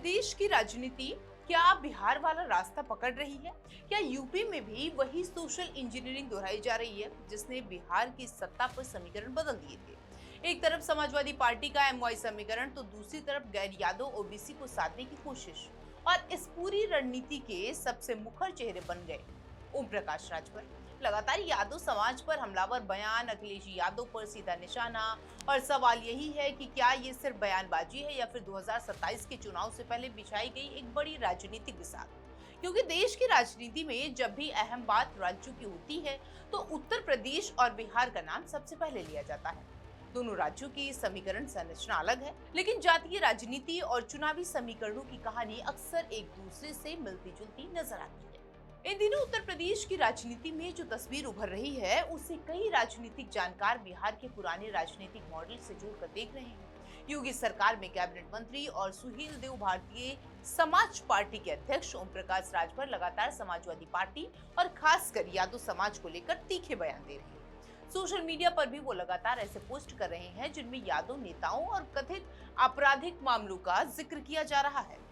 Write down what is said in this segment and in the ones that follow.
प्रदेश की राजनीति क्या बिहार वाला रास्ता पकड़ रही है? क्या यूपी में भी वही सोशल इंजीनियरिंग दोहराई जा रही है जिसने बिहार की सत्ता पर समीकरण बदल दिए थे? एक तरफ समाजवादी पार्टी का एमवाई समीकरण तो दूसरी तरफ गैर यादव ओबीसी को साधने की कोशिश। और इस पूरी रणनीति के सबसे मुखर चेहरे बन गए ओम प्रकाश राजभर। लगातार यादव समाज पर हमलावर बयान, अखिलेश यादव पर सीधा निशाना। और सवाल यही है कि क्या ये सिर्फ बयानबाजी है या फिर 2027 के चुनाव से पहले बिछाई गई एक बड़ी राजनीतिक बिसात। क्योंकि देश की राजनीति में जब भी अहम बात राज्यों की होती है तो उत्तर प्रदेश और बिहार का नाम सबसे पहले लिया जाता है। दोनों राज्यों की समीकरण संरचना अलग है, लेकिन जातीय राजनीति और चुनावी समीकरणों की कहानी अक्सर एक दूसरे से मिलती जुलती नजर आती है। इन दिनों उत्तर प्रदेश की राजनीति में जो तस्वीर उभर रही है उसे कई राजनीतिक जानकार बिहार के पुराने राजनीतिक मॉडल से जोड़कर देख रहे हैं। योगी सरकार में कैबिनेट मंत्री और सुहेल देव भारतीय समाज पार्टी के अध्यक्ष ओम प्रकाश राजभर लगातार समाजवादी पार्टी और खासकर यादव समाज को लेकर तीखे बयान दे रहे हैं। सोशल मीडिया पर भी वो लगातार ऐसे पोस्ट कर रहे हैं जिनमें यादव नेताओं और कथित आपराधिक मामलों का जिक्र किया जा रहा है।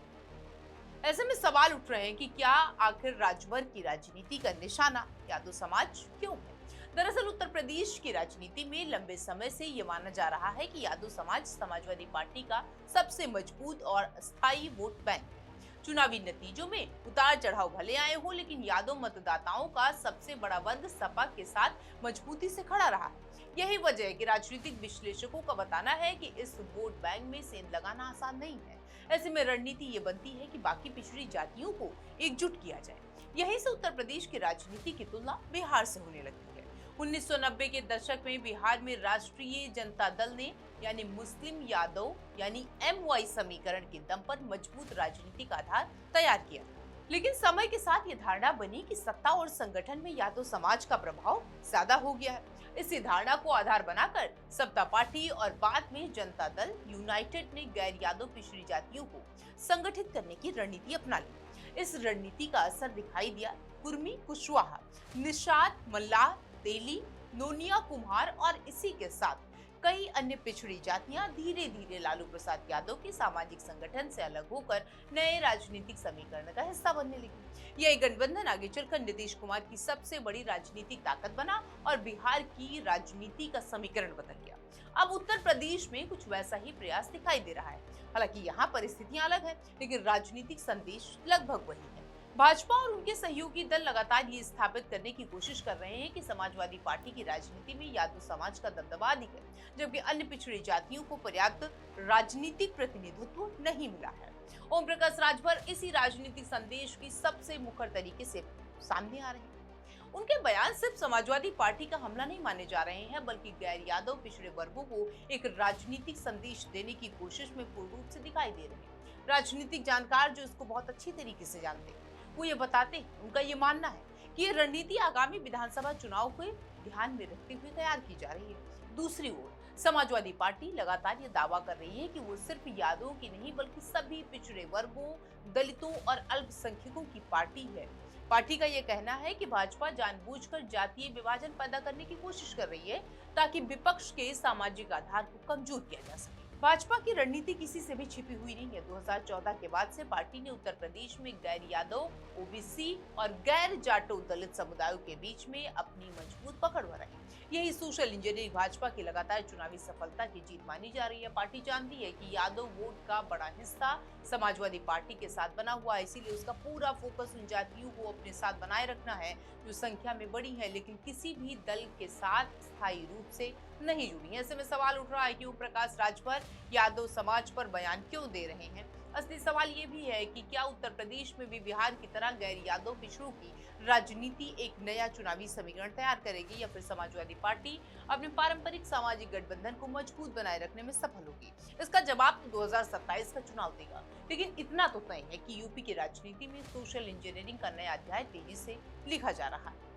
ऐसे में सवाल उठ रहे हैं कि क्या आखिर राजभर की राजनीति का निशाना यादव समाज क्यों है? दरअसल उत्तर प्रदेश की राजनीति में लंबे समय से ये माना जा रहा है कि यादव समाज समाजवादी पार्टी का सबसे मजबूत और स्थायी वोट बैंक है। चुनावी नतीजों में उतार चढ़ाव भले आए हो, लेकिन यादव मतदाताओं का सबसे बड़ा वर्ग सपा के साथ मजबूती से खड़ा रहा है। यही वजह है कि राजनीतिक विश्लेषकों का बताना है कि इस वोट बैंक में सेंध लगाना आसान नहीं है। ऐसे में रणनीति ये बनती है कि बाकी पिछड़ी जातियों को एकजुट किया जाए। यहीं से उत्तर प्रदेश की राजनीति की तुलना बिहार से होने लगती है। 1990 के दशक में बिहार में राष्ट्रीय जनता दल ने यानी मुस्लिम यादव यानी एमवाई समीकरण के दम पर मजबूत राजनीतिक आधार तैयार किया। लेकिन समय के साथ ये धारणा बनी कि सत्ता और संगठन में यादव समाज का प्रभाव ज्यादा हो गया है। इसी धारणा को आधार बनाकर समता पार्टी और बाद में जनता दल यूनाइटेड ने गैर यादव पिछड़ी जातियों को संगठित करने की रणनीति अपना ली। इस रणनीति का असर दिखाई दिया कुर्मी, कुशवाहा, निषाद, मल्लाह, तेली, नोनिया, कुम्हार और इसी के साथ कई अन्य पिछड़ी जातियां धीरे धीरे लालू प्रसाद यादव के सामाजिक संगठन से अलग होकर नए राजनीतिक समीकरण का हिस्सा बनने लगी। यह गठबंधन आगे चलकर नीतीश कुमार की सबसे बड़ी राजनीतिक ताकत बना और बिहार की राजनीति का समीकरण बदल गया। अब उत्तर प्रदेश में कुछ वैसा ही प्रयास दिखाई दे रहा है। हालांकि यहाँ परिस्थितियां अलग है, लेकिन राजनीतिक संदेश लगभग वही है। भाजपा और उनके सहयोगी दल लगातार ये स्थापित करने की कोशिश कर रहे हैं कि समाजवादी पार्टी की राजनीति में यादव समाज का दबदबा अधिक है, जबकि अन्य पिछड़ी जातियों को पर्याप्त राजनीतिक प्रतिनिधित्व नहीं मिला है। ओम प्रकाश राजभर इसी राजनीतिक संदेश की सबसे मुखर तरीके से सामने आ रहे हैं। उनके बयान सिर्फ समाजवादी पार्टी का हमला नहीं माने जा रहे हैं, बल्कि गैर यादव पिछड़े वर्गों को एक राजनीतिक संदेश देने की कोशिश में पूर्ण रूप से दिखाई दे रहे हैं। राजनीतिक जानकार जो इसको बहुत अच्छी तरीके से जानते हैं वो ये बताते हैं, उनका ये मानना है कि ये रणनीति आगामी विधानसभा चुनाव को ध्यान में रखते हुए तैयार की जा रही है। दूसरी ओर समाजवादी पार्टी लगातार ये दावा कर रही है कि वो सिर्फ यादवों की नहीं बल्कि सभी पिछड़े वर्गों, दलितों और अल्पसंख्यकों की पार्टी है। पार्टी का ये कहना है कि भाजपा जानबूझकर जातीय विभाजन पैदा करने की कोशिश कर रही है ताकि विपक्ष के सामाजिक आधार को कमजोर किया जा सके। भाजपा की रणनीति किसी से भी छिपी हुई नहीं है। 2014 के बाद से पार्टी ने उत्तर प्रदेश में गैर यादव, ओबीसी और गैर जाटो दलित समुदायों के बीच में अपनी मजबूत पकड़ बनाई। यही सोशल इंजीनियरिंग भाजपा की लगातार चुनावी सफलता की जीत मानी जा रही है। पार्टी जानती है कि यादव वोट का बड़ा हिस्सा समाजवादी पार्टी के साथ बना हुआ है, इसीलिए उसका पूरा फोकस उन जातियों को अपने साथ बनाए रखना है जो संख्या में बड़ी है लेकिन किसी भी दल के साथ स्थायी रूप से नहीं जुड़ी है। ऐसे में सवाल उठ रहा है कि ओम प्रकाश राजभर यादव समाज पर बयान क्यों दे रहे हैं। असली सवाल ये भी है कि क्या उत्तर प्रदेश में भी बिहार की तरह गैर यादव पिछड़ों की राजनीति एक नया चुनावी समीकरण तैयार करेगी या फिर समाजवादी पार्टी अपने पारंपरिक सामाजिक गठबंधन को मजबूत बनाए रखने में सफल होगी। इसका जवाब तो 2027 का चुनाव देगा। लेकिन इतना तो तय है कि यूपी की राजनीति में सोशल इंजीनियरिंग का नया अध्याय तेजी से लिखा जा रहा है।